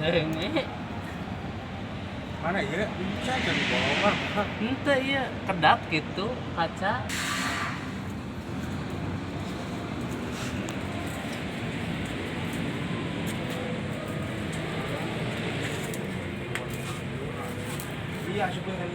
Ngeunge. Mana ya? Bisa jadi bohong mah. Henteu ieu kedap gitu kaca. Iya, supaya kan